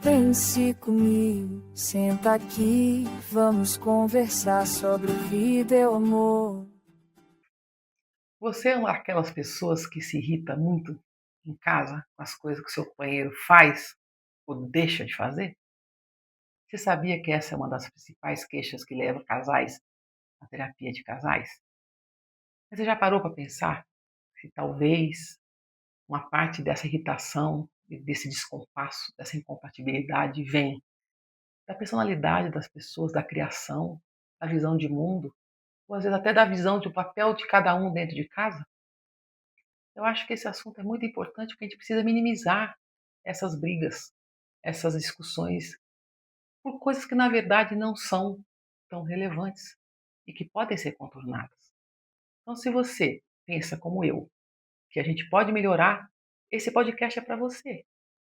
Pense comigo, senta aqui, vamos conversar sobre vida e o amor. Você é uma daquelas pessoas que se irrita muito em casa com as coisas que o seu companheiro faz ou deixa de fazer? Você sabia que essa é uma das principais queixas que leva casais à terapia de casais? Mas você já parou para pensar se talvez uma parte dessa irritação, desse descompasso, dessa incompatibilidade vem da personalidade das pessoas, da criação, da visão de mundo, ou às vezes até da visão do papel de cada um dentro de casa? Eu acho que esse assunto é muito importante porque a gente precisa minimizar essas brigas, essas discussões por coisas que na verdade não são tão relevantes e que podem ser contornadas. Então, se você pensa como eu, que a gente pode melhorar, esse podcast é para você,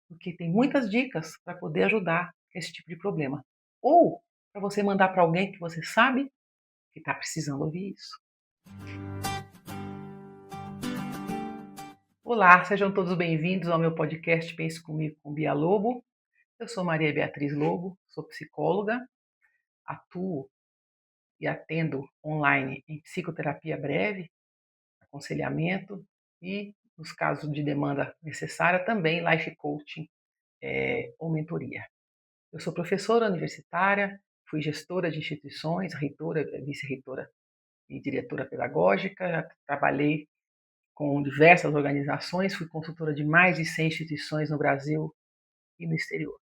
porque tem muitas dicas para poder ajudar esse tipo de problema. Ou para você mandar para alguém que você sabe que está precisando ouvir isso. Olá, sejam todos bem-vindos ao meu podcast Pense Comigo com Bia Lobo. Eu sou Maria Beatriz Lobo, sou psicóloga, atuo e atendo online em psicoterapia breve, aconselhamento e, nos casos de demanda necessária, também life coaching ou mentoria. Eu sou professora universitária, fui gestora de instituições, reitora, vice-reitora e diretora pedagógica, já trabalhei com diversas organizações, fui consultora de mais de 100 instituições no Brasil e no exterior.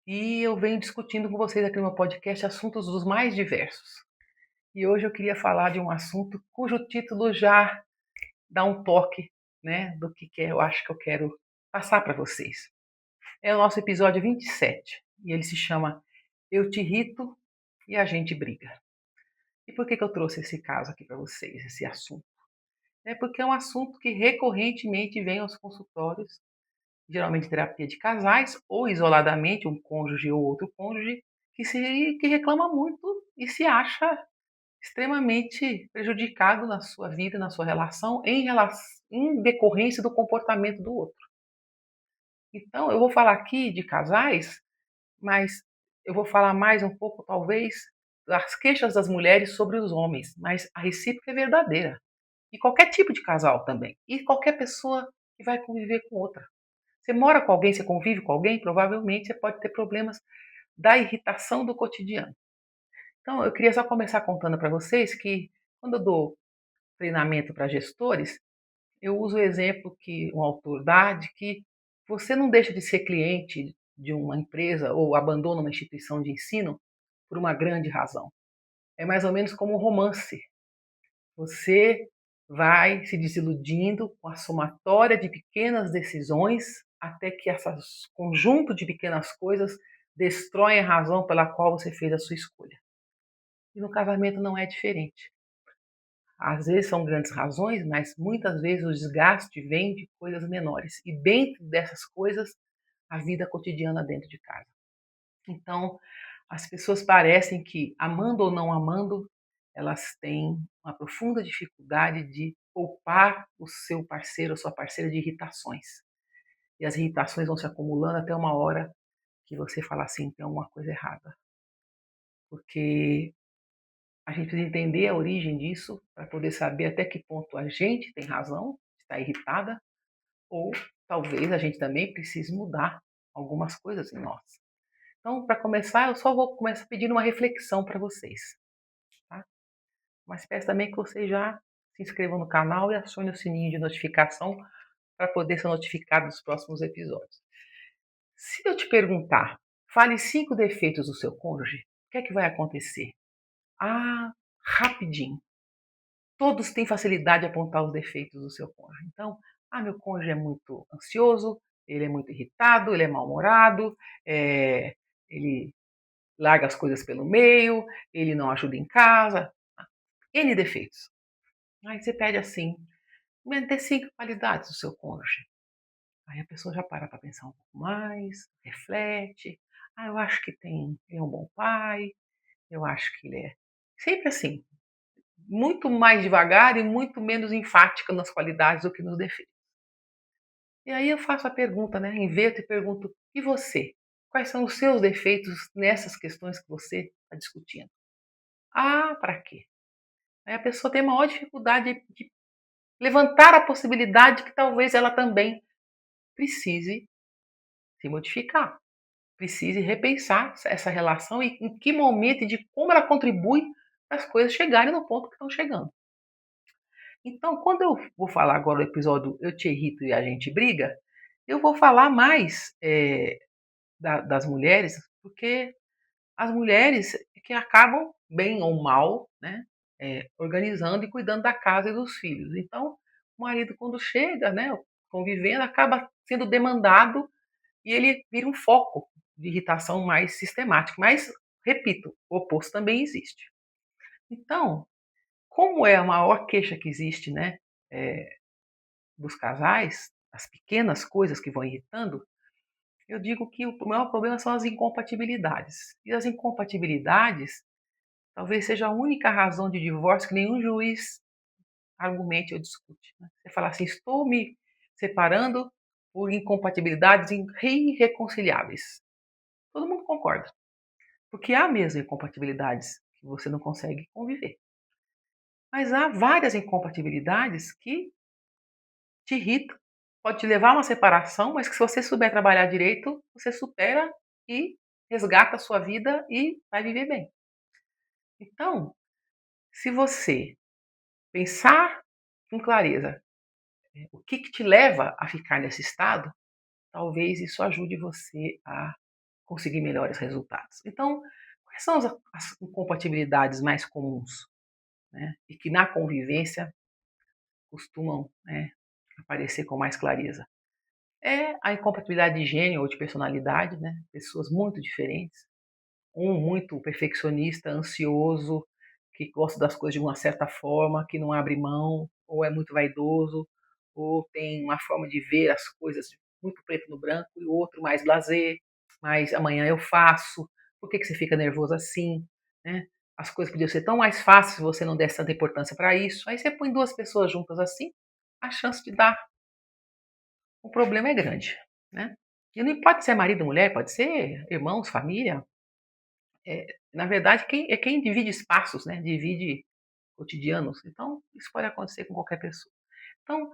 E eu venho discutindo com vocês aqui no meu podcast assuntos dos mais diversos. E hoje eu queria falar de um assunto cujo título já dá um toque, né, do que eu acho que eu quero passar para vocês. É o nosso episódio 27 e ele se chama Eu Te Irrito e a Gente Briga. E por que eu trouxe esse caso aqui para vocês, esse assunto? É porque é um assunto que recorrentemente vem aos consultórios, geralmente terapia de casais ou isoladamente um cônjuge ou outro cônjuge que reclama muito e se acha extremamente prejudicado na sua vida, na sua relação, em decorrência do comportamento do outro. Então, eu vou falar aqui de casais, mas eu vou falar mais um pouco, talvez, das queixas das mulheres sobre os homens, mas a recíproca é verdadeira. E qualquer tipo de casal também. E qualquer pessoa que vai conviver com outra. Você mora com alguém, você convive com alguém, provavelmente você pode ter problemas da irritação do cotidiano. Então, eu queria só começar contando para vocês que, quando eu dou treinamento para gestores, eu uso o exemplo que um autor dá de que você não deixa de ser cliente de uma empresa ou abandona uma instituição de ensino por uma grande razão. É mais ou menos como um romance. Você vai se desiludindo com a somatória de pequenas decisões até que esse conjunto de pequenas coisas destroem a razão pela qual você fez a sua escolha. E no casamento não é diferente. Às vezes são grandes razões, mas muitas vezes o desgaste vem de coisas menores. E dentro dessas coisas, a vida cotidiana dentro de casa. Então, as pessoas parecem que, amando ou não amando, elas têm uma profunda dificuldade de poupar o seu parceiro ou sua parceira de irritações. E as irritações vão se acumulando até uma hora que você fala assim, tem alguma coisa errada. Porque a gente precisa entender a origem disso para poder saber até que ponto a gente tem razão, está irritada, ou talvez a gente também precise mudar algumas coisas em nós. Então, para começar, eu só vou começar pedindo uma reflexão para vocês. Tá? Mas peço também que vocês já se inscrevam no canal e acionem o sininho de notificação para poder ser notificado dos próximos episódios. Se eu te perguntar, fale 5 defeitos do seu cônjuge, o que é que vai acontecer? Ah, rapidinho. Todos têm facilidade de apontar os defeitos do seu cônjuge. Então, meu cônjuge é muito ansioso, ele é muito irritado, ele é mal-humorado, ele larga as coisas pelo meio, ele não ajuda em casa. N defeitos. Aí você pede assim, dê 5 qualidades do seu cônjuge. Aí a pessoa já para pensar um pouco mais, reflete. Eu acho que ele é um bom pai, eu acho que ele é sempre assim, muito mais devagar e muito menos enfática nas qualidades do que nos defeitos. E aí eu faço a pergunta, né? Inverto e pergunto, e você? quais são os seus defeitos nessas questões que você está discutindo. Ah, para quê? Aí a pessoa tem maior dificuldade de levantar a possibilidade que talvez ela também precise se modificar, precise repensar essa relação e em que momento e de como ela contribui para as coisas chegarem no ponto que estão chegando. Então, quando eu vou falar agora do episódio Eu Te Irrito e a Gente Briga, eu vou falar mais das mulheres, porque as mulheres que acabam, bem ou mal, né, organizando e cuidando da casa e dos filhos. Então, o marido, quando chega, né, convivendo, acaba sendo demandado e ele vira um foco de irritação mais sistemático. Mas, repito, o oposto também existe. Então, como é a maior queixa que existe, né, é, dos casais, as pequenas coisas que vão irritando, eu digo que o maior problema são as incompatibilidades. E as incompatibilidades talvez seja a única razão de divórcio que nenhum juiz argumente ou discute. Né? Você fala assim, estou me separando por incompatibilidades irreconciliáveis. Todo mundo concorda. Porque há mesmo incompatibilidades que você não consegue conviver. Mas há várias incompatibilidades que te irritam. Pode te levar a uma separação, mas que se você souber trabalhar direito, você supera e resgata a sua vida e vai viver bem. Então, se você pensar com clareza o que te leva a ficar nesse estado, talvez isso ajude você a conseguir melhores resultados. Então, quais são as incompatibilidades mais comuns, né, e que na convivência costumam, né, aparecer com mais clareza? É a incompatibilidade de gênio ou de personalidade, né? Pessoas muito diferentes. Um muito perfeccionista, ansioso, que gosta das coisas de uma certa forma, que não abre mão, ou é muito vaidoso, ou tem uma forma de ver as coisas muito preto no branco, e o outro mais blasé, mais amanhã eu faço, por que você fica nervoso assim? Né? As coisas podiam ser tão mais fáceis se você não desse tanta importância para isso. Aí você põe duas pessoas juntas assim, a chance de dar o problema é grande. Né? E não importa se é marido ou mulher, pode ser irmãos, família, na verdade, quem divide espaços, né? Divide cotidianos. Então, isso pode acontecer com qualquer pessoa. Então,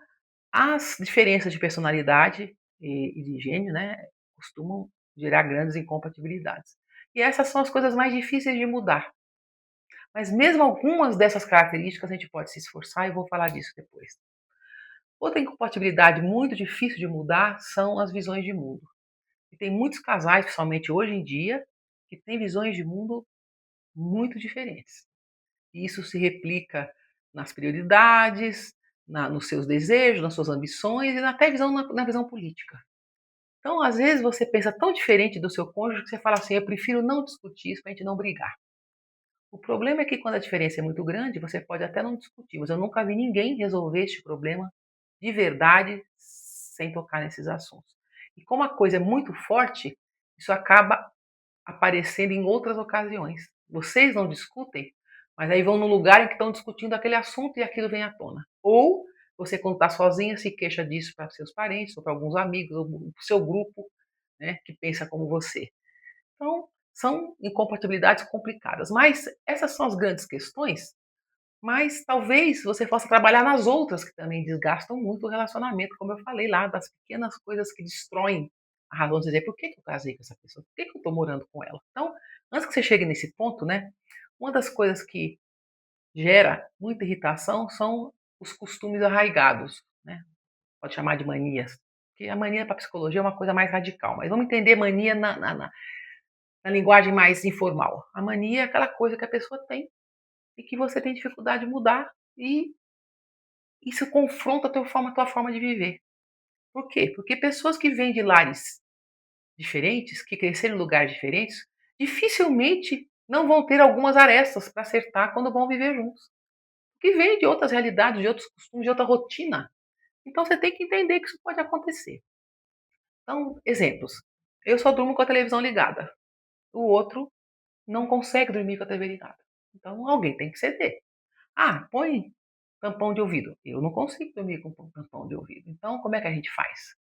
as diferenças de personalidade e de gênio, né? Costumam gerar grandes incompatibilidades. E essas são as coisas mais difíceis de mudar. Mas mesmo algumas dessas características a gente pode se esforçar e eu vou falar disso depois. Outra incompatibilidade muito difícil de mudar são as visões de mundo. E tem muitos casais, principalmente hoje em dia, que têm visões de mundo muito diferentes. E isso se replica nas prioridades, nos seus desejos, nas suas ambições e até na visão política. Então, às vezes, você pensa tão diferente do seu cônjuge que você fala assim: eu prefiro não discutir isso para a gente não brigar. O problema é que quando a diferença é muito grande, você pode até não discutir, mas eu nunca vi ninguém resolver este problema de verdade sem tocar nesses assuntos. E como a coisa é muito forte, isso acaba aparecendo em outras ocasiões. Vocês não discutem, mas aí vão no lugar em que estão discutindo aquele assunto e aquilo vem à tona. Ou você, quando está sozinha, se queixa disso para seus parentes, ou para alguns amigos, ou para o seu grupo, né, que pensa como você. Então, são incompatibilidades complicadas. Mas essas são as grandes questões, mas talvez você possa trabalhar nas outras que também desgastam muito o relacionamento, como eu falei lá, das pequenas coisas que destroem a razão de dizer por que eu casei com essa pessoa, por que eu estou morando com ela. Então, antes que você chegue nesse ponto, né, uma das coisas que gera muita irritação são os costumes arraigados, né? Pode chamar de manias, porque a mania para a psicologia é uma coisa mais radical, mas vamos entender mania na linguagem mais informal. A mania é aquela coisa que a pessoa tem e que você tem dificuldade de mudar e isso confronta a tua forma de viver. Por quê? Porque pessoas que vêm de lares diferentes, que cresceram em lugares diferentes, dificilmente não vão ter algumas arestas para acertar quando vão viver juntos. Que vêm de outras realidades, de outros costumes, de outra rotina. Então você tem que entender que isso pode acontecer. Então, exemplos. Eu só durmo com a televisão ligada. O outro não consegue dormir com a TV ligada. Então alguém tem que ceder. Ah, põe tampão de ouvido. Eu não consigo dormir com tampão de ouvido. Então, como é que a gente faz?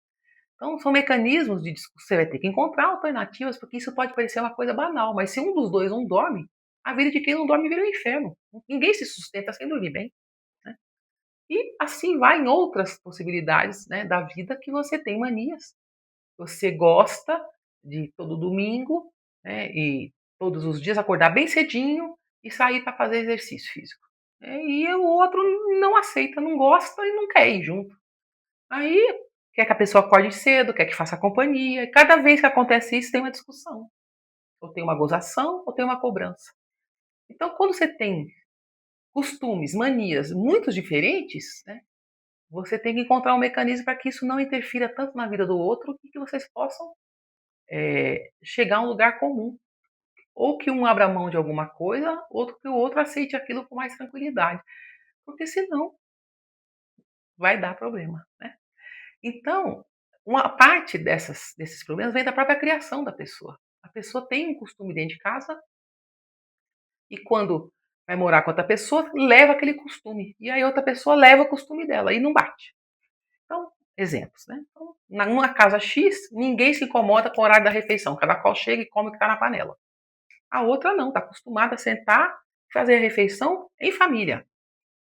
Então, são mecanismos de discussão. Você vai ter que encontrar alternativas, porque isso pode parecer uma coisa banal, mas se um dos dois não dorme, a vida de quem não dorme vira um inferno. Ninguém se sustenta sem dormir bem. Né? E assim vai em outras possibilidades, né, da vida, que você tem manias. Você gosta de todo domingo, né, e todos os dias acordar bem cedinho e sair para fazer exercício físico. E o outro não aceita, não gosta e não quer ir junto. Aí quer que a pessoa acorde cedo, quer que faça companhia, e cada vez que acontece isso tem uma discussão. Ou tem uma gozação, ou tem uma cobrança. Então, quando você tem costumes, manias muito diferentes, né, você tem que encontrar um mecanismo para que isso não interfira tanto na vida do outro e que vocês possam chegar a um lugar comum. Ou que um abra mão de alguma coisa, outro que o outro aceite aquilo com mais tranquilidade. Porque senão vai dar problema. Né? Então, uma parte desses problemas vem da própria criação da pessoa. A pessoa tem um costume dentro de casa e quando vai morar com outra pessoa, leva aquele costume. E aí outra pessoa leva o costume dela e não bate. Então, exemplos. Né? Então, numa casa X, ninguém se incomoda com o horário da refeição. Cada qual chega e come o que está na panela. A outra não, está acostumada a sentar e fazer a refeição em família.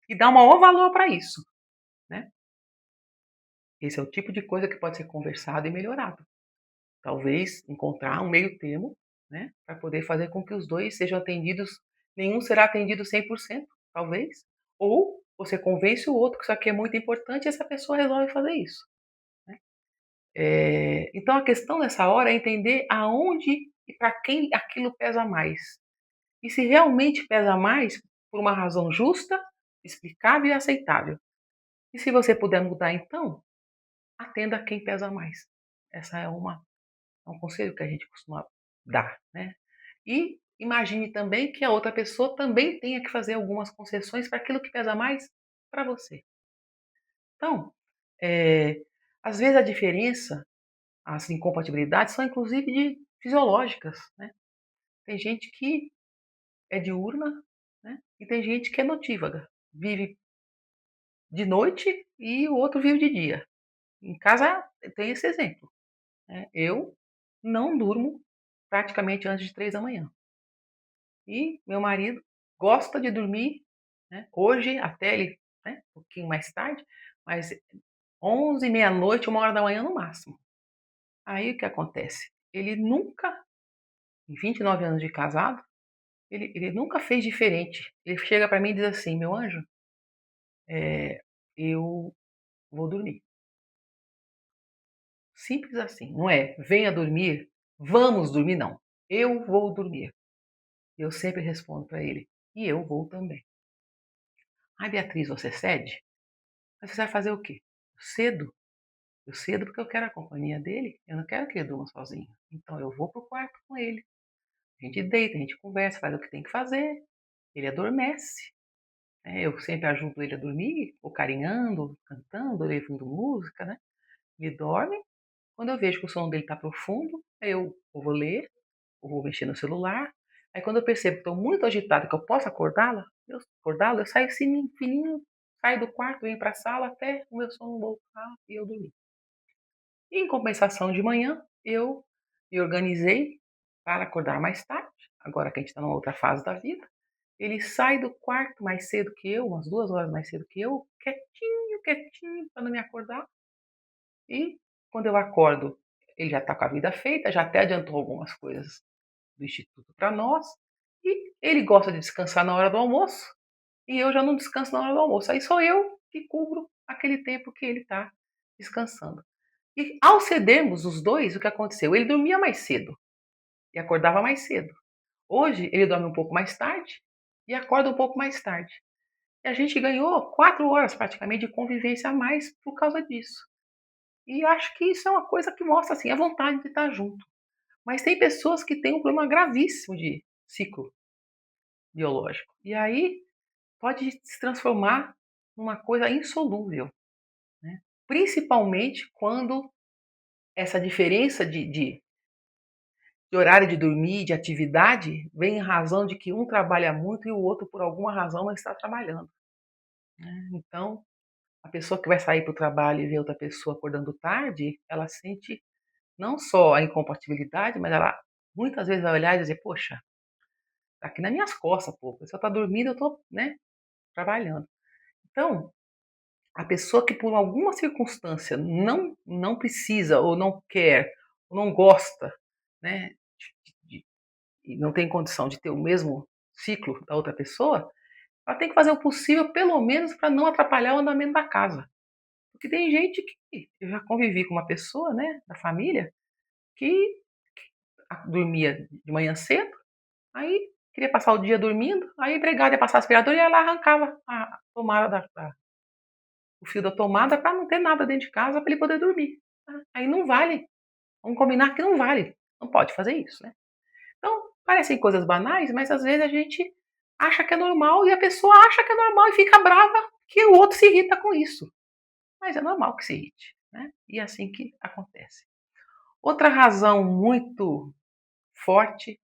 E dá um maior valor para isso. Né? Esse é o tipo de coisa que pode ser conversado e melhorado. Talvez encontrar um meio termo, né, para poder fazer com que os dois sejam atendidos. Nenhum será atendido 100%, talvez. Ou você convence o outro que isso aqui é muito importante e essa pessoa resolve fazer isso. Né? Então a questão nessa hora é entender aonde e para quem aquilo pesa mais. E se realmente pesa mais por uma razão justa, explicável e aceitável. E se você puder mudar, então, atenda a quem pesa mais. Essa é um conselho que a gente costuma dar. Né? E imagine também que a outra pessoa também tenha que fazer algumas concessões para aquilo que pesa mais para você. Então, às vezes a diferença, as incompatibilidades são inclusive fisiológicas. Né? Tem gente que é diurna, né? E tem gente que é notívaga, vive de noite e o outro vive de dia. Em casa tem esse exemplo. Né? Eu não durmo praticamente antes de 3 da manhã. E meu marido gosta de dormir, né? Hoje até ele, né, um pouquinho mais tarde, mas 11, meia-noite, 1 hora da manhã no máximo. Aí o que acontece? Ele nunca, em 29 anos de casado, ele nunca fez diferente. Ele chega para mim e diz assim: meu anjo, eu vou dormir. Simples assim. Não é venha dormir, vamos dormir, não. Eu vou dormir. Eu sempre respondo para ele: e eu vou também. Ai, Beatriz, você cede? Mas você vai fazer o quê? Cedo? Eu cedo porque eu quero a companhia dele. Eu não quero que ele durma sozinho. Então eu vou pro quarto com ele. A gente deita, a gente conversa, faz o que tem que fazer. Ele adormece. Eu sempre ajudo ele a dormir, ou carinhando, cantando, levando música, né? Ele dorme. Quando eu vejo que o sono dele está profundo, eu vou ler, ou vou mexer no celular. Aí quando eu percebo que estou muito agitada, que eu posso acordá-lo, eu saio assim, fininho, saio do quarto, venho para a sala até o meu sono voltar e eu dormir. E, em compensação, de manhã, eu me organizei para acordar mais tarde, agora que a gente está numa outra fase da vida. Ele sai do quarto mais cedo que eu, umas 2 horas mais cedo que eu, quietinho, quietinho, para não me acordar. E quando eu acordo, ele já está com a vida feita, já até adiantou algumas coisas do Instituto para nós. E ele gosta de descansar na hora do almoço, e eu já não descanso na hora do almoço. Aí sou eu que cubro aquele tempo que ele está descansando. E ao cedermos os dois, o que aconteceu? Ele dormia mais cedo e acordava mais cedo. Hoje ele dorme um pouco mais tarde e acorda um pouco mais tarde. E a gente ganhou 4 horas praticamente de convivência a mais por causa disso. E eu acho que isso é uma coisa que mostra assim, a vontade de estar junto. Mas tem pessoas que têm um problema gravíssimo de ciclo biológico. E aí pode se transformar numa coisa insolúvel. Né? Principalmente quando essa diferença de horário de dormir, de atividade, vem em razão de que um trabalha muito e o outro, por alguma razão, não está trabalhando. Né? Então, A pessoa que vai sair para o trabalho e ver outra pessoa acordando tarde, ela sente não só a incompatibilidade, mas ela muitas vezes vai olhar e dizer: poxa, tá aqui nas minhas costas, pô, a pessoa tá dormindo, eu tô, né, trabalhando. Então, a pessoa que por alguma circunstância não precisa ou não quer ou não gosta, né, de e não tem condição de ter o mesmo ciclo da outra pessoa, ela tem que fazer o possível pelo menos para não atrapalhar o andamento da casa. Porque tem gente que eu já convivi com uma pessoa, né, da família, que dormia de manhã cedo, aí queria passar o dia dormindo, aí a empregada ia passar aspirador e ela arrancava a tomada o fio da tomada para não ter nada dentro de casa para ele poder dormir. Aí não vale. Vamos combinar que não vale. Não pode fazer isso, né? Então, parecem coisas banais, mas às vezes a gente acha que é normal e a pessoa acha que é normal e fica brava que o outro se irrita com isso. Mas é normal que se irrite, né? E é assim que acontece. Outra razão muito forte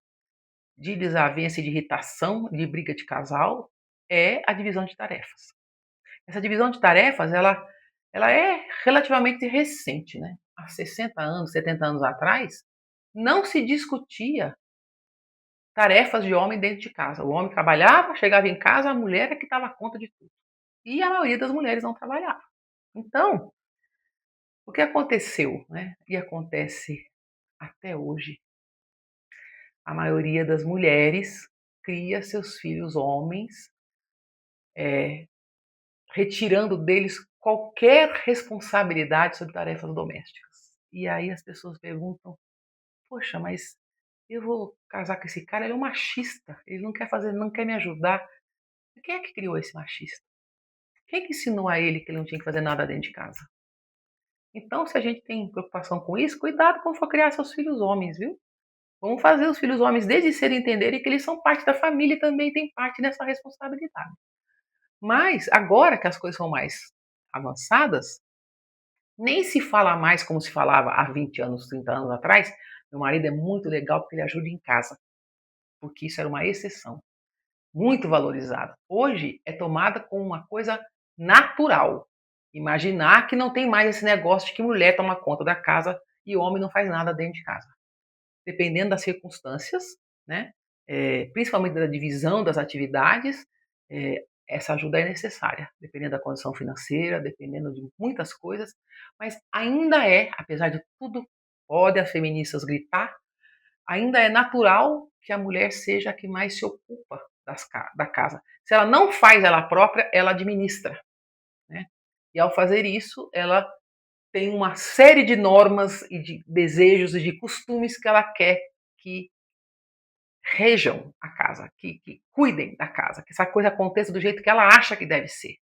de desavença e de irritação, de briga de casal, é a divisão de tarefas. Essa divisão de tarefas, ela é relativamente recente, né? Há 60 anos, 70 anos atrás, não se discutia tarefas de homem dentro de casa. O homem trabalhava, chegava em casa, a mulher é que dava conta de tudo. E a maioria das mulheres não trabalhava. Então, o que aconteceu, né? E acontece até hoje, a maioria das mulheres cria seus filhos homens, é, retirando deles qualquer responsabilidade sobre tarefas domésticas. E aí as pessoas perguntam: poxa, mas eu vou casar com esse cara, ele é um machista, ele não quer fazer, não quer me ajudar. Quem é que criou esse machista? Quem que ensinou a ele que ele não tinha que fazer nada dentro de casa? Então, se a gente tem preocupação com isso, cuidado quando for criar seus filhos homens, viu? Vamos fazer os filhos homens desde cedo entenderem que eles são parte da família e também têm parte nessa responsabilidade. Mas, agora que as coisas são mais avançadas, nem se fala mais como se falava há 20 anos, 30 anos atrás. Meu marido é muito legal porque ele ajuda em casa, porque isso era uma exceção, muito valorizada. Hoje é tomada como uma coisa natural. Imaginar que não tem mais esse negócio de que mulher toma conta da casa e homem não faz nada dentro de casa. Dependendo das circunstâncias, né? Principalmente da divisão das atividades, essa ajuda é necessária, dependendo da condição financeira, dependendo de muitas coisas, mas ainda é, apesar de tudo, pode as feministas gritar, ainda é natural que a mulher seja a que mais se ocupa da casa. Se ela não faz ela própria, ela administra, né? E ao fazer isso, ela tem uma série de normas e de desejos e de costumes que ela quer que rejam a casa, que cuidem da casa, que essa coisa aconteça do jeito que ela acha que deve ser.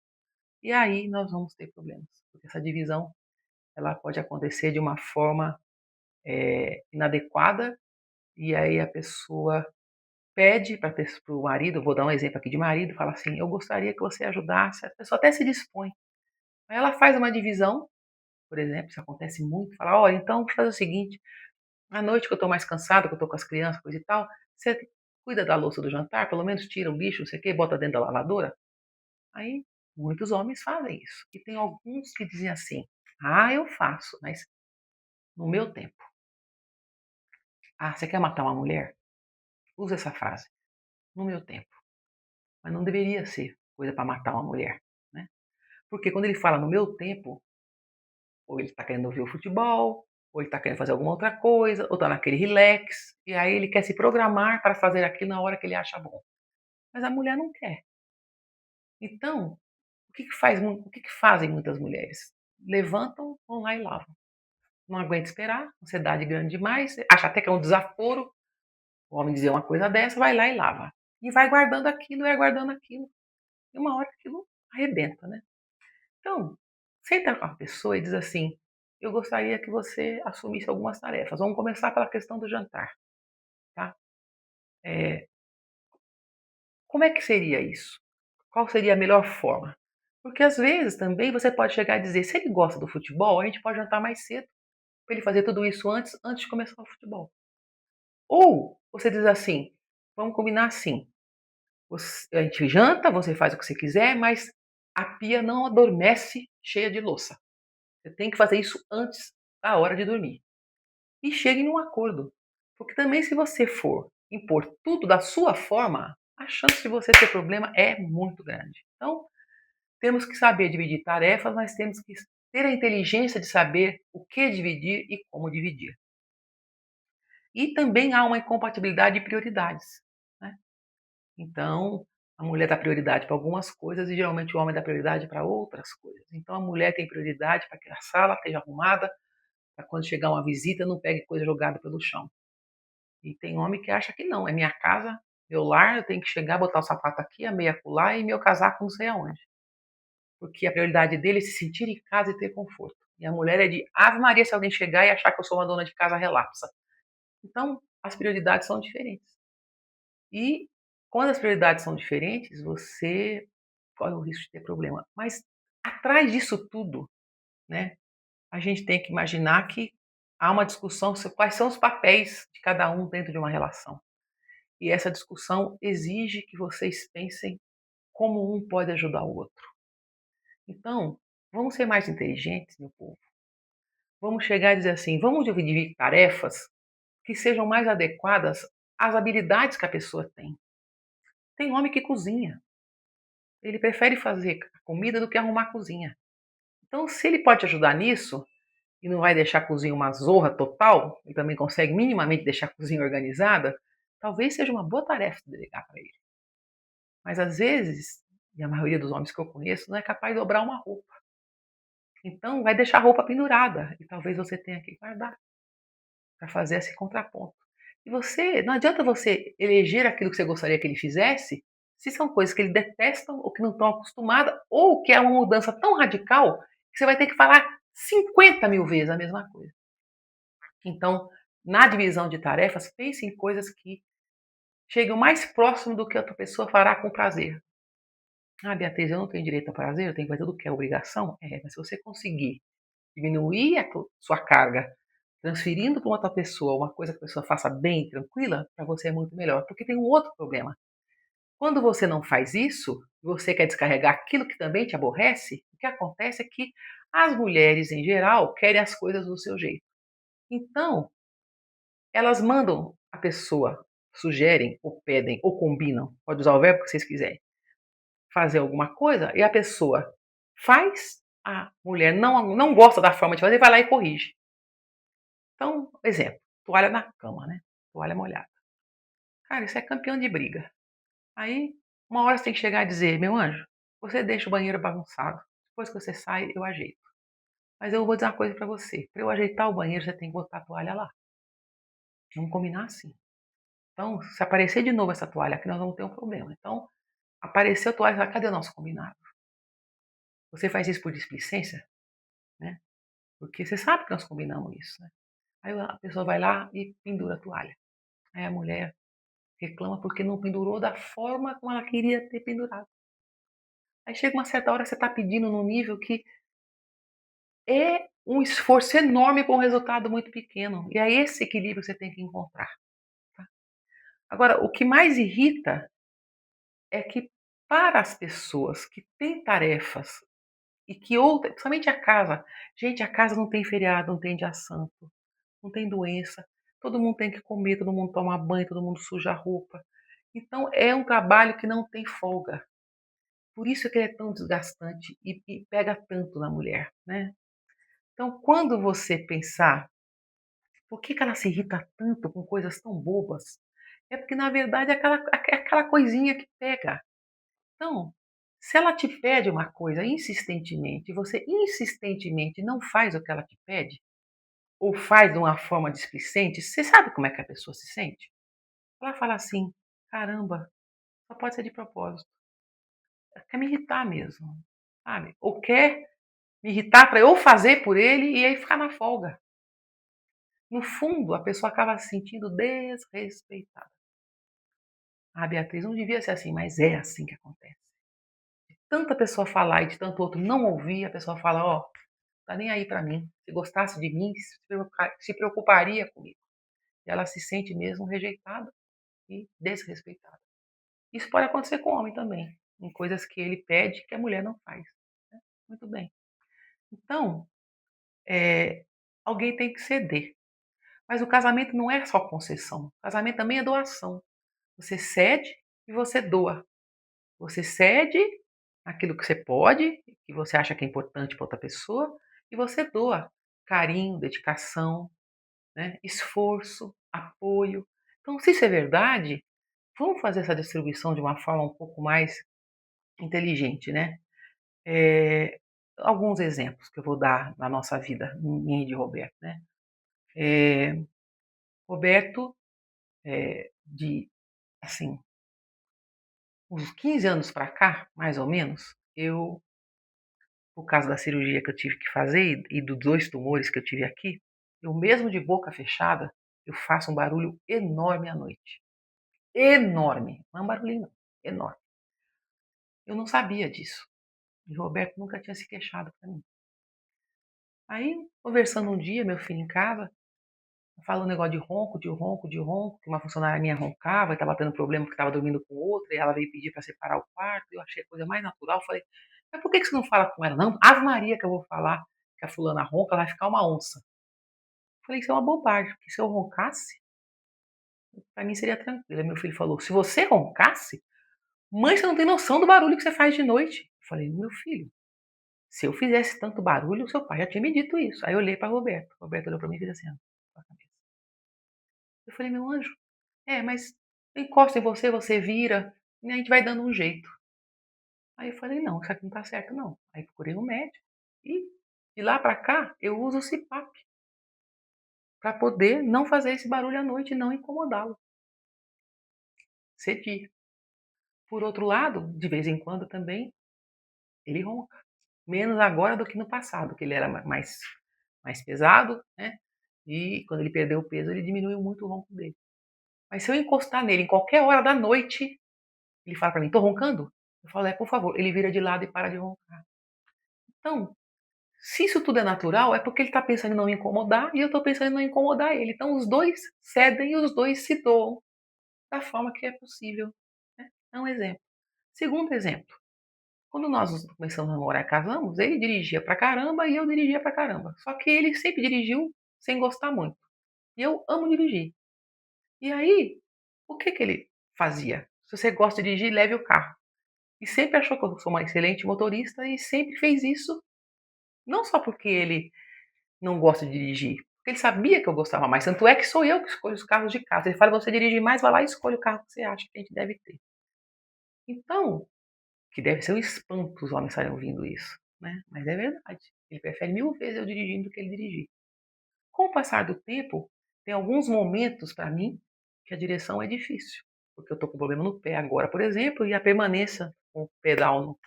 E aí nós vamos ter problemas, porque essa divisão ela pode acontecer de uma forma inadequada, e aí a pessoa pede para o marido, vou dar um exemplo aqui de marido, fala assim: eu gostaria que você ajudasse, a pessoa até se dispõe. Aí ela faz uma divisão, por exemplo, isso acontece muito, fala: olha, então faz o seguinte, à noite que eu estou mais cansada, que eu estou com as crianças, coisa e tal, você cuida da louça do jantar, pelo menos tira o lixo, não sei o quê, bota dentro da lavadora. Aí muitos homens fazem isso. E tem alguns que dizem assim: ah, eu faço, mas no meu tempo. Ah, você quer matar uma mulher? Usa essa frase. No meu tempo. Mas não deveria ser coisa para matar uma mulher, né? Porque quando ele fala no meu tempo, ou ele está querendo ver o futebol, ou ele está querendo fazer alguma outra coisa, ou está naquele relax, e aí ele quer se programar para fazer aquilo na hora que ele acha bom. Mas a mulher não quer. Então, o que fazem muitas mulheres? Levantam, vão lá e lavam. Não aguenta esperar, ansiedade grande demais, acha até que é um desaforo o homem dizer uma coisa dessa, vai lá e lava. E vai guardando aquilo, vai guardando aquilo. E uma hora aquilo arrebenta, né? Então, senta com a pessoa e diz assim: eu gostaria que você assumisse algumas tarefas. Vamos começar pela questão do jantar, tá? É, como é que seria isso? Qual seria a melhor forma? Porque às vezes também você pode chegar e dizer: se ele gosta do futebol, a gente pode jantar mais cedo, para ele fazer tudo isso antes de começar o futebol. Ou você diz assim: vamos combinar assim, a gente janta, você faz o que você quiser, mas a pia não adormece cheia de louça. Você tem que fazer isso antes da hora de dormir. E chegue num acordo. Porque também se você for impor tudo da sua forma, a chance de você ter problema é muito grande. Então, temos que saber dividir tarefas, mas temos que ter a inteligência de saber o que dividir e como dividir. E também há uma incompatibilidade de prioridades, né? Então, a mulher dá prioridade para algumas coisas e geralmente o homem dá prioridade para outras coisas. Então, a mulher tem prioridade para que a sala esteja arrumada, para quando chegar uma visita não pegue coisa jogada pelo chão. E tem homem que acha que não, é minha casa, meu lar, eu tenho que chegar, botar o sapato aqui, a meia acolá e meu casaco não sei aonde. Porque a prioridade dele é se sentir em casa e ter conforto. E a mulher é de Ave Maria se alguém chegar e achar que eu sou uma dona de casa relapsa. Então, as prioridades são diferentes. E quando as prioridades são diferentes, você corre o risco de ter problema. Mas atrás disso tudo, né, a gente tem que imaginar que há uma discussão sobre quais são os papéis de cada um dentro de uma relação. E essa discussão exige que vocês pensem como um pode ajudar o outro. Então, vamos ser mais inteligentes, meu povo. Vamos chegar e dizer assim: vamos dividir tarefas que sejam mais adequadas às habilidades que a pessoa tem. Tem homem que cozinha. Ele prefere fazer comida do que arrumar a cozinha. Então, se ele pode ajudar nisso e não vai deixar a cozinha uma zorra total, e também consegue minimamente deixar a cozinha organizada, talvez seja uma boa tarefa delegar para ele. Mas às vezes, e a maioria dos homens que eu conheço, não é capaz de dobrar uma roupa. Então, vai deixar a roupa pendurada e talvez você tenha que guardar para fazer esse contraponto. E você, não adianta você eleger aquilo que você gostaria que ele fizesse, se são coisas que ele detesta ou que não estão acostumada, ou que é uma mudança tão radical que você vai ter que falar 50 mil vezes a mesma coisa. Então, na divisão de tarefas, pense em coisas que cheguem mais próximo do que a outra pessoa fará com prazer. Ah, Beatriz, eu não tenho direito a prazer, eu tenho que fazer tudo que é obrigação? É, mas se você conseguir diminuir a sua carga, transferindo para uma outra pessoa uma coisa que a pessoa faça bem, tranquila, para você é muito melhor. Porque tem um outro problema. Quando você não faz isso, você quer descarregar aquilo que também te aborrece, o que acontece é que as mulheres, em geral, querem as coisas do seu jeito. Então, elas mandam a pessoa, sugerem, ou pedem, ou combinam, pode usar o verbo que vocês quiserem, fazer alguma coisa, e a pessoa faz, a mulher não gosta da forma de fazer, vai lá e corrige. Então, exemplo, toalha na cama, né? Toalha molhada. Cara, isso é campeão de briga. Aí, uma hora você tem que chegar e dizer, meu anjo, você deixa o banheiro bagunçado. Depois que você sai, eu ajeito. Mas eu vou dizer uma coisa pra você. Pra eu ajeitar o banheiro, você tem que botar a toalha lá. Vamos combinar assim. Então, se aparecer de novo essa toalha aqui, nós vamos ter um problema. Então, apareceu a toalha, cadê o nosso combinado? Você faz isso por displicência, né? Porque você sabe que nós combinamos isso, né? Aí a pessoa vai lá e pendura a toalha. Aí a mulher reclama porque não pendurou da forma como ela queria ter pendurado. Aí chega uma certa hora que você está pedindo num nível que é um esforço enorme para um resultado muito pequeno. E é esse equilíbrio que você tem que encontrar. Tá? Agora, o que mais irrita é que para as pessoas que têm tarefas e que outra, principalmente a casa, gente, a casa não tem feriado, não tem dia santo, não tem doença, todo mundo tem que comer, todo mundo toma banho, todo mundo suja a roupa. Então é um trabalho que não tem folga. Por isso que ele é tão desgastante e pega tanto na mulher, né? Então, quando você pensar por que ela se irrita tanto com coisas tão bobas, é porque na verdade é aquela coisinha que pega. Então, se ela te pede uma coisa insistentemente e você insistentemente não faz o que ela te pede, ou faz de uma forma displicente, você sabe como é que a pessoa se sente? Ela fala assim: caramba, só pode ser de propósito. Ela quer me irritar mesmo, sabe? Ou quer me irritar para eu fazer por ele e aí ficar na folga. No fundo, a pessoa acaba se sentindo desrespeitada. Ah, Beatriz, não devia ser assim, mas é assim que acontece. De tanta pessoa falar e de tanto outro não ouvir, a pessoa fala, ó, tá nem aí pra mim. Se gostasse de mim, se preocuparia comigo. E ela se sente mesmo rejeitada e desrespeitada. Isso pode acontecer com o homem também. em coisas que ele pede que a mulher não faz. Né? Muito bem. Então, alguém tem que ceder. Mas o casamento não é só concessão. O casamento também é doação. Você cede e você doa. Você cede aquilo que você pode, que você acha que é importante para outra pessoa, e você doa carinho, dedicação, né? Esforço, apoio. Então, se isso é verdade, vamos fazer essa distribuição de uma forma um pouco mais inteligente, né? Alguns exemplos que eu vou dar na nossa vida, minha e de Roberto, né? Roberto, de, assim, uns 15 anos para cá, mais ou menos, por causa da cirurgia que eu tive que fazer e dos 2 tumores que eu tive aqui, eu mesmo de boca fechada, eu faço um barulho enorme à noite. Enorme. Não é um barulhinho, não. Enorme. Eu não sabia disso. E o Roberto nunca tinha se queixado para mim. Aí, conversando um dia, meu filho em casa, falando um negócio de ronco, que uma funcionária minha roncava e estava tendo problema porque estava dormindo com outra, e ela veio pedir para separar o quarto, eu achei a coisa mais natural, falei, mas por que você não fala com ela? Não, Ave Maria que eu vou falar que a fulana ronca, ela vai ficar uma onça. Falei, isso é uma bobagem, porque se eu roncasse, para mim seria tranquilo. Aí meu filho falou, se você roncasse, mãe, você não tem noção do barulho que você faz de noite. Eu falei, meu filho, se eu fizesse tanto barulho, seu pai já tinha me dito isso. Aí eu olhei para Roberto. Roberto olhou para mim e fez assim, com a cabeça. Eu falei, meu anjo, mas eu encosto em você, você vira, e a gente vai dando um jeito. Aí eu falei, não, isso aqui não tá certo, não. Aí procurei um médico e de lá para cá eu uso o CPAP para poder não fazer esse barulho à noite e não incomodá-lo. Cedi. Por outro lado, de vez em quando também, ele ronca. Menos agora do que no passado, que ele era mais pesado, né? E quando ele perdeu o peso, ele diminuiu muito o ronco dele. Mas se eu encostar nele em qualquer hora da noite, ele fala para mim, tô roncando? Eu falo, por favor. Ele vira de lado e para de roncar. Então, se isso tudo é natural, é porque ele está pensando em não me incomodar e eu estou pensando em não incomodar ele. Então, os dois cedem e os dois se doam da forma que é possível. Né? É um exemplo. Segundo exemplo, quando nós começamos a namorar e casamos, ele dirigia pra caramba e eu dirigia pra caramba. Só que ele sempre dirigiu sem gostar muito. E eu amo dirigir. E aí, o que ele fazia? Se você gosta de dirigir, leve o carro. E sempre achou que eu sou uma excelente motorista e sempre fez isso, não só porque ele não gosta de dirigir, porque ele sabia que eu gostava mais. Tanto é que sou eu que escolho os carros de casa. Ele fala, você dirige mais, vai lá e escolhe o carro que você acha que a gente deve ter. Então, que deve ser um espanto os homens estarem ouvindo isso, né? Mas é verdade. Ele prefere 1000 vezes eu dirigindo do que ele dirigir. Com o passar do tempo, tem alguns momentos para mim que a direção é difícil. Porque eu estou com problema no pé agora, por exemplo, e a permanência com o pedal no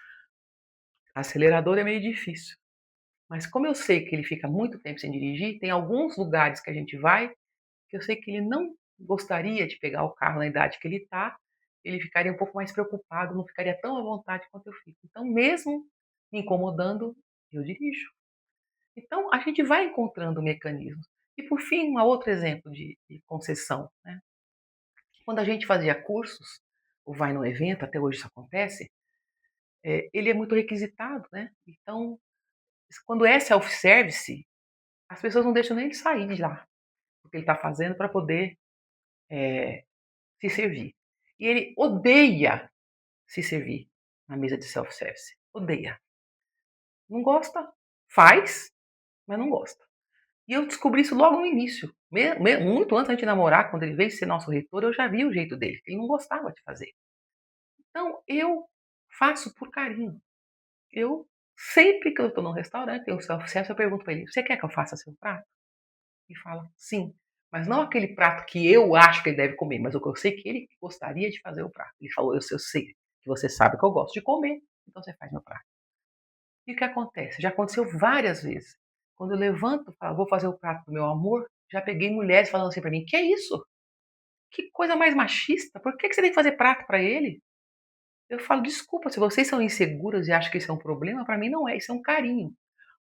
acelerador é meio difícil. Mas como eu sei que ele fica muito tempo sem dirigir, tem alguns lugares que a gente vai que eu sei que ele não gostaria de pegar o carro na idade que ele está, ele ficaria um pouco mais preocupado, não ficaria tão à vontade quanto eu fico. Então, mesmo me incomodando, eu dirijo. Então, a gente vai encontrando mecanismos. E, por fim, um outro exemplo de concessão. Né? Quando a gente fazia cursos, ou vai no evento, até hoje isso acontece, ele é muito requisitado. Né? Então, quando é self-service, as pessoas não deixam nem ele sair de lá, o que ele está fazendo para poder se servir. E ele odeia se servir na mesa de self-service. Odeia. Não gosta. Faz, mas não gosta. E eu descobri isso logo no início. Muito antes da gente namorar, quando ele veio ser nosso reitor, eu já vi o jeito dele. Ele não gostava de fazer. Então, eu faço por carinho. Eu, sempre que eu estou num restaurante, tem um self-service, eu pergunto para ele, você quer que eu faça seu prato? E fala, sim. Mas não aquele prato que eu acho que ele deve comer, mas o que eu sei que ele gostaria de fazer o prato. Ele falou, eu sei que você sabe que eu gosto de comer, então você faz meu prato. E o que acontece? Já aconteceu várias vezes. Quando eu levanto e falo, vou fazer o prato do meu amor, já peguei mulheres falando assim para mim, que é isso? Que coisa mais machista? Por que você tem que fazer prato para ele? Eu falo, desculpa, se vocês são inseguras e acham que isso é um problema, para mim não é, isso é um carinho.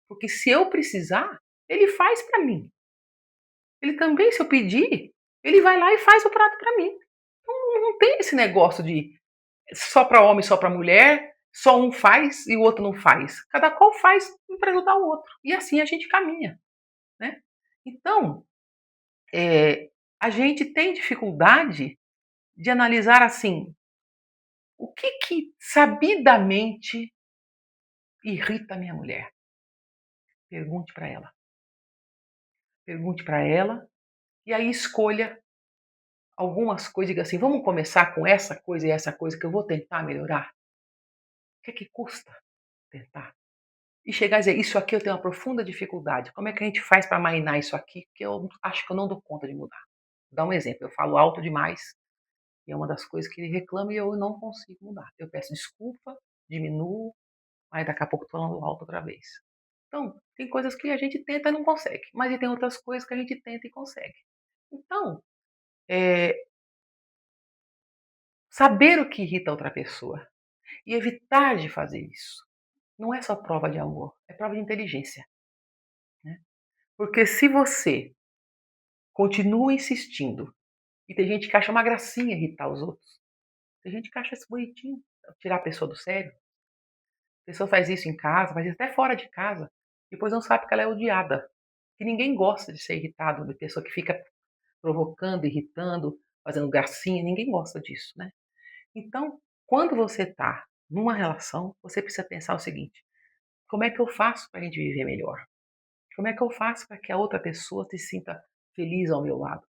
Porque se eu precisar, ele faz para mim. Ele também, se eu pedir, ele vai lá e faz o prato para mim. Então não tem esse negócio de só para homem, só para mulher, só um faz e o outro não faz. Cada qual faz para ajudar o outro. E assim a gente caminha, né? Então, a gente tem dificuldade de analisar assim, o que sabidamente irrita a minha mulher? Pergunte para ela. Pergunte para ela e aí escolha algumas coisas, diga assim, vamos começar com essa coisa e essa coisa que eu vou tentar melhorar. O que é que custa tentar? E chegar a dizer, isso aqui eu tenho uma profunda dificuldade. Como é que a gente faz para mainar isso aqui? Que eu acho que eu não dou conta de mudar. Vou dar um exemplo, eu falo alto demais, e é uma das coisas que ele reclama e eu não consigo mudar. Eu peço desculpa, diminuo, mas daqui a pouco estou falando alto outra vez. Então, tem coisas que a gente tenta e não consegue, mas tem outras coisas que a gente tenta e consegue. Então, é, saber o que irrita a outra pessoa e evitar de fazer isso não é só prova de amor, é prova de inteligência. Né? Porque se você continua insistindo, e tem gente que acha uma gracinha irritar os outros, tem gente que acha isso bonitinho, tirar a pessoa do sério. A pessoa faz isso em casa, faz isso até fora de casa, depois não sabe que ela é odiada. Que ninguém gosta de ser irritado, de pessoa que fica provocando, irritando, fazendo gracinha, ninguém gosta disso, né? Então, quando você está numa relação, você precisa pensar o seguinte: como é que eu faço para a gente viver melhor? Como é que eu faço para que a outra pessoa se sinta feliz ao meu lado?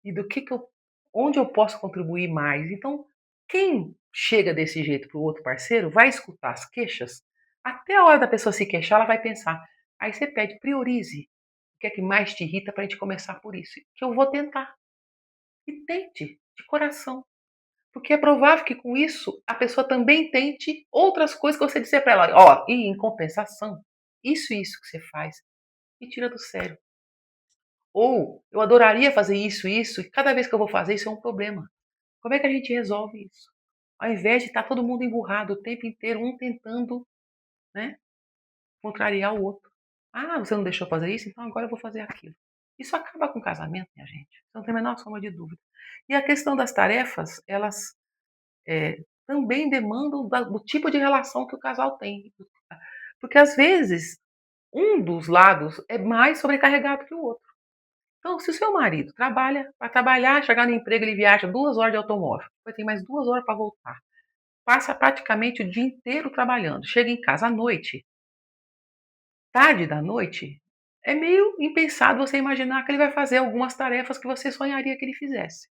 E do que eu, onde eu posso contribuir mais? Então, quem chega desse jeito para o outro parceiro vai escutar as queixas, até a hora da pessoa se queixar, ela vai pensar. Aí você pede, priorize o que é que mais te irrita para a gente começar por isso, que eu vou tentar. E tente, de coração. Porque é provável que com isso a pessoa também tente outras coisas que você disser para ela. Ó, e em compensação, isso e isso que você faz, me tira do sério. Ou eu adoraria fazer isso e isso, e cada vez que eu vou fazer isso é um problema. Como é que a gente resolve isso? Ao invés de estar todo mundo emburrado o tempo inteiro, um tentando, né, contrariar o outro. Ah, você não deixou fazer isso? Então agora eu vou fazer aquilo. Isso acaba com o casamento, minha gente. Não tem a menor sombra de dúvida. E a questão das tarefas, elas também demandam do tipo de relação que o casal tem. Porque às vezes um dos lados é mais sobrecarregado que o outro. Então, se o seu marido trabalha, para trabalhar, chegar no emprego, ele viaja 2 horas de automóvel, depois tem mais 2 horas para voltar. Passa praticamente o dia inteiro trabalhando. Chega em casa à noite, tarde da noite, é meio impensado você imaginar que ele vai fazer algumas tarefas que você sonharia que ele fizesse.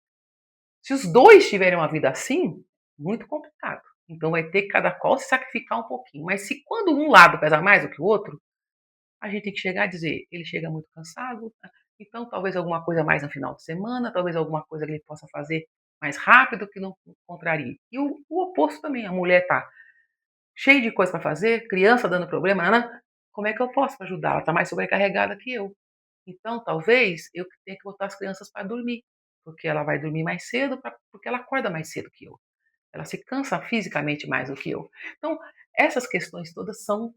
Se os dois tiverem uma vida assim, muito complicado. Então vai ter que cada qual se sacrificar um pouquinho. Mas se quando um lado pesa mais do que o outro, a gente tem que chegar e dizer, ele chega muito cansado, então talvez alguma coisa mais no final de semana, talvez alguma coisa que ele possa fazer mais rápido que não contrarie. E o oposto também, a mulher está cheia de coisa para fazer, criança dando problema, como é que eu posso ajudar? Ela está mais sobrecarregada que eu. Então talvez eu tenha que botar as crianças para dormir, porque ela vai dormir mais cedo, porque ela acorda mais cedo que eu. Ela se cansa fisicamente mais do que eu. Então, essas questões todas são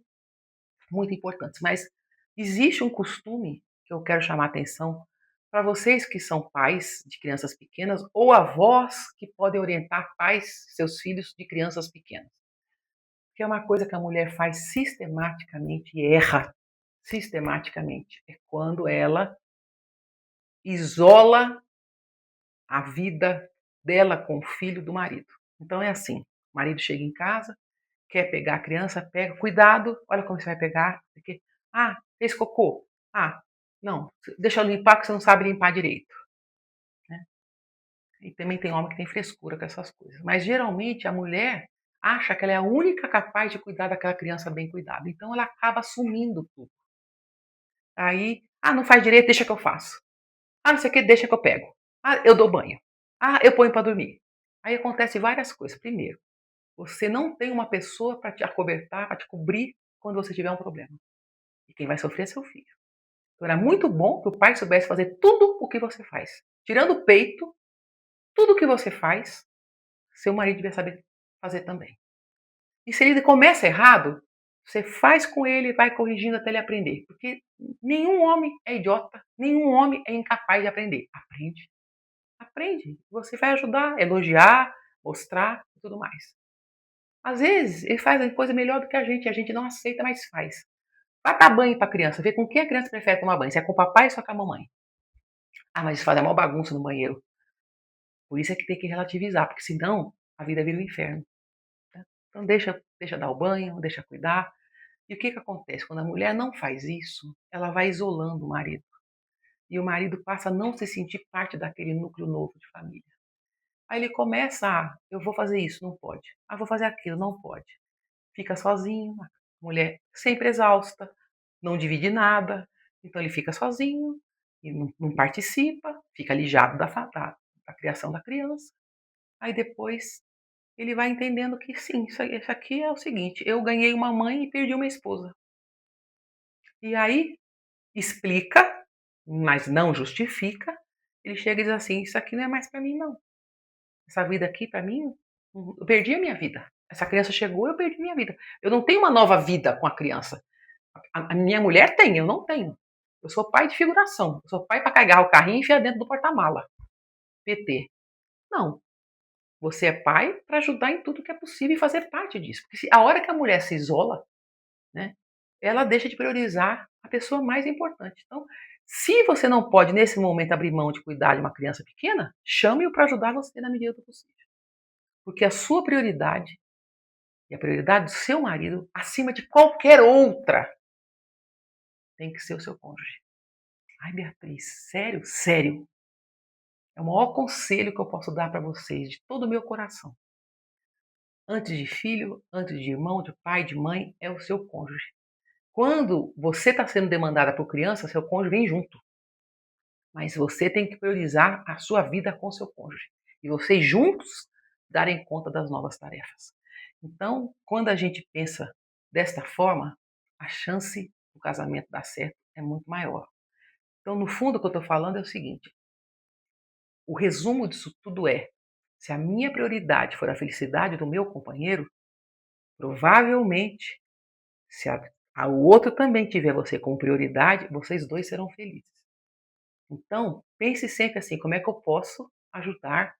muito importantes. Mas existe um costume que eu quero chamar a atenção para vocês que são pais de crianças pequenas ou avós que podem orientar pais, seus filhos de crianças pequenas. Que é uma coisa que a mulher faz sistematicamente e erra sistematicamente. É quando ela isola a vida dela com o filho do marido. Então é assim, o marido chega em casa, quer pegar a criança, pega, cuidado, olha como você vai pegar, porque, fez cocô, não, deixa eu limpar porque você não sabe limpar direito. Né? E também tem homem que tem frescura com essas coisas. Mas geralmente a mulher acha que ela é a única capaz de cuidar daquela criança bem cuidada. Então ela acaba assumindo tudo. Aí, não faz direito, deixa que eu faço. Não sei o que, deixa que eu pego. Eu dou banho. Eu ponho para dormir. Aí acontece várias coisas. Primeiro, você não tem uma pessoa para te acobertar, para te cobrir quando você tiver um problema. E quem vai sofrer é seu filho. Então era muito bom que o pai soubesse fazer tudo o que você faz. Tirando o peito, tudo o que você faz, seu marido devia saber fazer também. E se ele começa errado, você faz com ele e vai corrigindo até ele aprender. Porque nenhum homem é idiota, nenhum homem é incapaz de aprender. Aprende. Aprende. Você vai ajudar, elogiar, mostrar. e tudo mais. Às vezes, ele faz a coisa melhor do que a gente não aceita, mas faz. Vai dar banho para a criança, vê com quem a criança prefere tomar banho, se é com o papai ou se é com a mamãe. Ah, mas faz a maior bagunça no banheiro. Por isso é que tem que relativizar, porque senão a vida vira um inferno. Tá? Então deixa dar o banho, deixa cuidar. E o que acontece? Quando a mulher não faz isso, ela vai isolando o marido. E o marido passa a não se sentir parte daquele núcleo novo de família. Aí ele começa eu vou fazer isso, não pode. Ah, vou fazer aquilo, não pode. Fica sozinho, a mulher sempre exausta, não divide nada, então ele fica sozinho e não participa, fica alijado da criação da criança. Aí depois ele vai entendendo que sim, isso aqui é o seguinte, eu ganhei uma mãe e perdi uma esposa. E aí explica, mas não justifica, ele chega e diz assim, isso aqui não é mais para mim não. Essa vida aqui para mim, eu perdi a minha vida. Essa criança chegou, eu perdi a minha vida. Eu não tenho uma nova vida com a criança. A minha mulher tem, eu não tenho. Eu sou pai de figuração. Eu sou pai para carregar o carrinho e enfiar dentro do porta-mala. PT. Não. Você é pai para ajudar em tudo que é possível e fazer parte disso. Porque a hora que a mulher se isola, né, ela deixa de priorizar a pessoa mais importante. Então, se você não pode, nesse momento, abrir mão de cuidar de uma criança pequena, chame-o para ajudar você na medida do possível. Porque a sua prioridade e a prioridade do seu marido, acima de qualquer outra, tem que ser o seu cônjuge. Ai, Beatriz, sério? Sério. É o maior conselho que eu posso dar para vocês, de todo o meu coração. Antes de filho, antes de irmão, de pai, de mãe, é o seu cônjuge. Quando você está sendo demandada por criança, seu cônjuge vem junto. Mas você tem que priorizar a sua vida com seu cônjuge. E vocês juntos darem conta das novas tarefas. Então, quando a gente pensa desta forma, a chance do casamento dar certo é muito maior. Então, no fundo, o que eu estou falando é o seguinte: o resumo disso tudo é: se a minha prioridade for a felicidade do meu companheiro, provavelmente, se o outro também tiver você como prioridade, vocês dois serão felizes. Então, pense sempre assim: como é que eu posso ajudar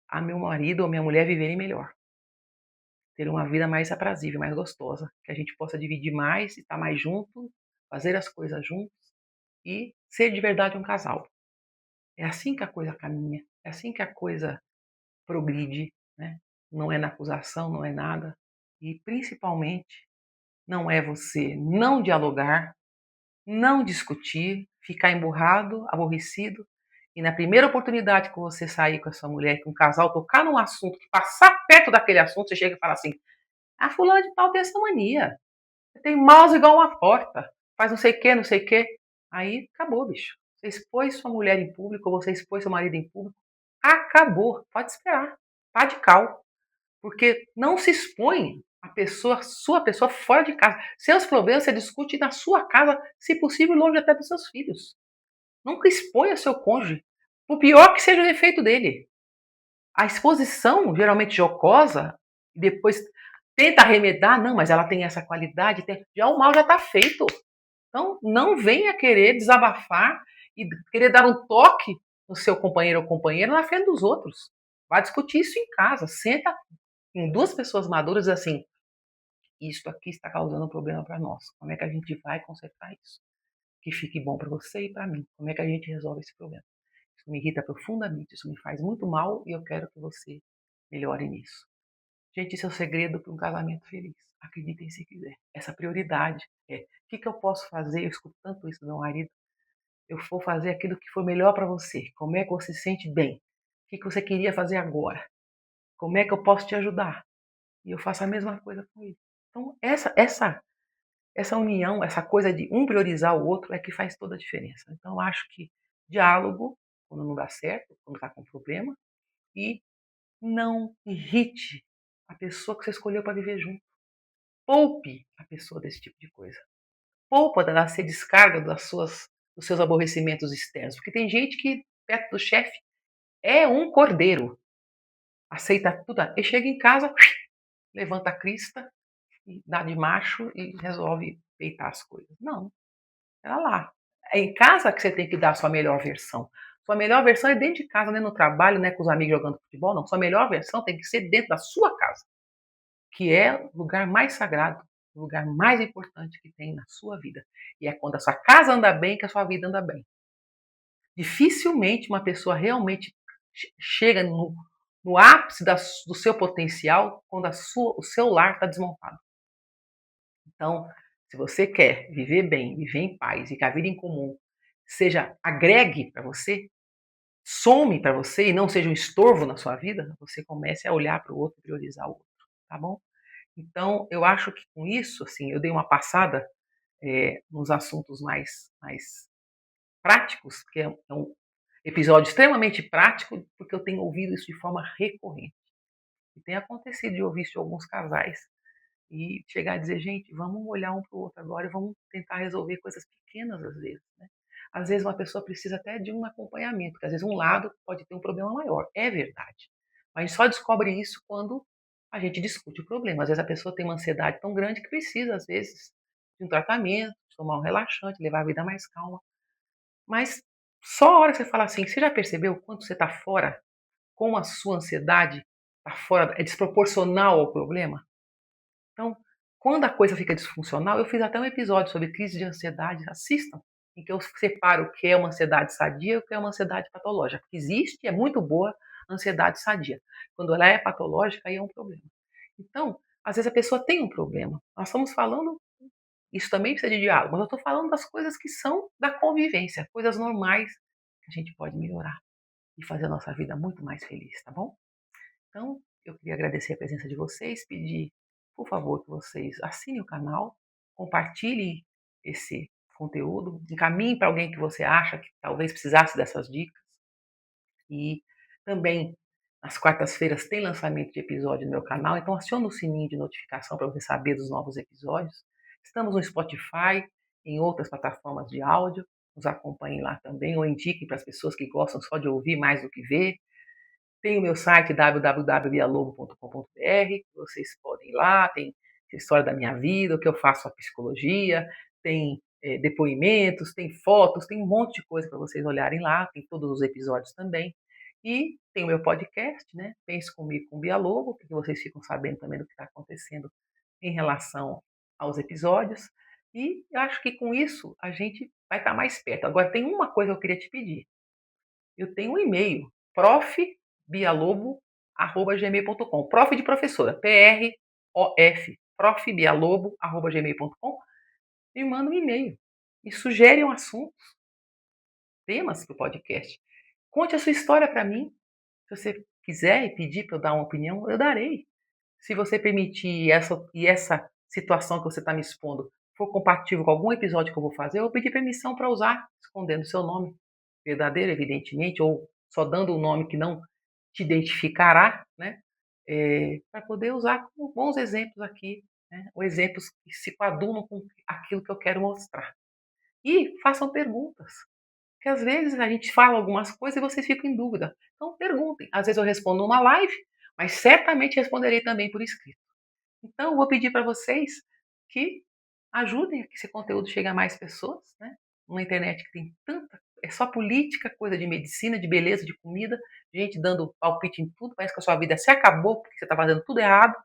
a meu marido ou minha mulher a viverem melhor? Ter uma vida mais aprazível, mais gostosa, que a gente possa dividir mais, estar mais junto, fazer as coisas juntos e ser de verdade um casal. É assim que a coisa caminha, é assim que a coisa progride, né? Não é na acusação, não é nada. E principalmente não é você não dialogar, não discutir, ficar emburrado, aborrecido, e na primeira oportunidade que você sair com a sua mulher, que um casal tocar num assunto, que passar perto daquele assunto, você chega e fala assim: a fulana de tal tem essa mania. Tem mouse igual uma porta. Faz não sei o que, não sei o que. Aí acabou, bicho. Você expôs sua mulher em público, ou você expôs seu marido em público. Acabou. Pode esperar. Pá de cal. Porque não se expõe a pessoa, sua pessoa fora de casa. Seus problemas você discute na sua casa, se possível, longe até dos seus filhos. Nunca exponha seu cônjuge. Por pior que seja o defeito dele. A exposição, geralmente jocosa, depois tenta arremedar, não, mas ela tem essa qualidade, já o mal já está feito. Então, não venha querer desabafar e querer dar um toque no seu companheiro ou companheira na frente dos outros. Vai discutir isso em casa. Senta em duas pessoas maduras assim: isto aqui está causando um problema para nós. Como é que a gente vai consertar isso? Que fique bom para você e para mim. Como é que a gente resolve esse problema? Isso me irrita profundamente, isso me faz muito mal e eu quero que você melhore nisso. Gente, isso é o segredo para um casamento feliz. Acreditem se quiser. Essa prioridade é: o que eu posso fazer? Eu escuto tanto isso do meu marido. Eu vou fazer aquilo que for melhor para você. Como é que você se sente bem? O que você queria fazer agora? Como é que eu posso te ajudar? E eu faço a mesma coisa com ele. Então, essa união, essa coisa de um priorizar o outro é que faz toda a diferença. Então, eu acho que diálogo, quando não dá certo, quando está com problema, e não irrite a pessoa que você escolheu para viver junto. Poupe a pessoa desse tipo de coisa. Poupa dela ser descarga dos seus aborrecimentos externos. Porque tem gente que, perto do chefe, é um cordeiro. Aceita tudo. E chega em casa, levanta a crista, e dá de macho e resolve peitar as coisas. Não. Pera lá. É em casa que você tem que dar a sua melhor versão. Sua melhor versão é dentro de casa, não é no trabalho, não é com os amigos jogando futebol, não. Sua melhor versão tem que ser dentro da sua casa, que é o lugar mais sagrado, o lugar mais importante que tem na sua vida. E é quando a sua casa anda bem que a sua vida anda bem. Dificilmente uma pessoa realmente chega no ápice do seu potencial quando o seu lar está desmontado. Então, se você quer viver bem, viver em paz e que a vida em comum agregue para você, some para você e não seja um estorvo na sua vida, você comece a olhar para o outro e priorizar o outro, tá bom? Então, eu acho que com isso, assim, eu dei uma passada nos assuntos mais práticos, que é um episódio extremamente prático, porque eu tenho ouvido isso de forma recorrente. E tem acontecido de ouvir isso de alguns casais e chegar a dizer, gente, vamos olhar um para o outro agora e vamos tentar resolver coisas pequenas às vezes, né? Às vezes uma pessoa precisa até de um acompanhamento, porque às vezes um lado pode ter um problema maior, é verdade. Mas a gente só descobre isso quando a gente discute o problema. Às vezes a pessoa tem uma ansiedade tão grande que precisa, às vezes, de um tratamento, de tomar um relaxante, levar a vida mais calma. Mas só a hora que você fala assim, você já percebeu quanto você está fora, como a sua ansiedade está fora, é desproporcional ao problema? Então, quando a coisa fica disfuncional, eu fiz até um episódio sobre crise de ansiedade, assistam, em que eu separo o que é uma ansiedade sadia e o que é uma ansiedade patológica. Porque existe, é muito boa, a ansiedade sadia. Quando ela é patológica, aí é um problema. Então, às vezes a pessoa tem um problema. Nós estamos falando, isso também precisa de diálogo, mas eu estou falando das coisas que são da convivência, coisas normais que a gente pode melhorar e fazer a nossa vida muito mais feliz, tá bom? Então, eu queria agradecer a presença de vocês, pedir, por favor, que vocês assinem o canal, compartilhem esse conteúdo, encaminhem para alguém que você acha que talvez precisasse dessas dicas. E também, às quartas-feiras, tem lançamento de episódio no meu canal, então acione o sininho de notificação para você saber dos novos episódios. Estamos no Spotify, em outras plataformas de áudio, nos acompanhem lá também, ou indiquem para as pessoas que gostam só de ouvir mais do que ver. Tem o meu site www.bialobo.com.br, vocês podem ir lá, tem a história da minha vida, o que eu faço a psicologia, tem depoimentos, tem fotos, tem um monte de coisa para vocês olharem lá, tem todos os episódios também. E tem o meu podcast, né? Pense Comigo com Bia Lobo, porque vocês ficam sabendo também do que está acontecendo em relação aos episódios. E eu acho que com isso a gente vai estar mais perto. Agora tem uma coisa que eu queria te pedir. Eu tenho um e-mail, profbialobo@gmail.com. Prof de professora, PROF, profbialobo@gmail.com. Me manda um e-mail. Me sugere um assunto, temas para o podcast. Conte a sua história para mim. Se você quiser e pedir para eu dar uma opinião, eu darei. Se você permitir essa situação que você está me expondo for compatível com algum episódio que eu vou fazer, eu vou pedir permissão para usar, escondendo o seu nome verdadeiro, evidentemente, ou só dando um nome que não te identificará, né? Para poder usar como bons exemplos aqui, né? Ou exemplos que se coadunam com aquilo que eu quero mostrar. E façam perguntas, porque às vezes a gente fala algumas coisas e vocês ficam em dúvida. Então perguntem. Às vezes eu respondo numa live, mas certamente responderei também por escrito. Então eu vou pedir para vocês que ajudem a que esse conteúdo chegue a mais pessoas, né? Uma internet que tem tanta, é só política, coisa de medicina, de beleza, de comida, gente dando palpite em tudo, parece que a sua vida se acabou porque você está fazendo tudo errado,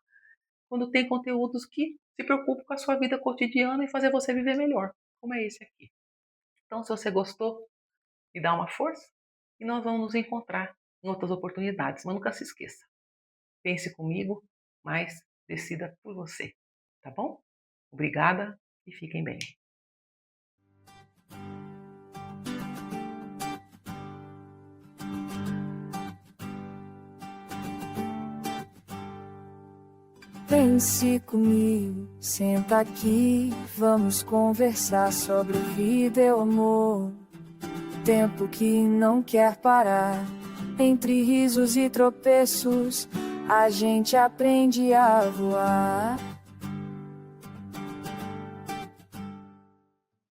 quando tem conteúdos que se preocupam com a sua vida cotidiana e fazer você viver melhor, como é esse aqui. Então, se você gostou, me dá uma força e nós vamos nos encontrar em outras oportunidades. Mas nunca se esqueça, pense comigo, mas decida por você, tá bom? Obrigada e fiquem bem. Pense comigo, senta aqui, vamos conversar sobre vida e amor. Tempo que não quer parar, entre risos e tropeços, a gente aprende a voar.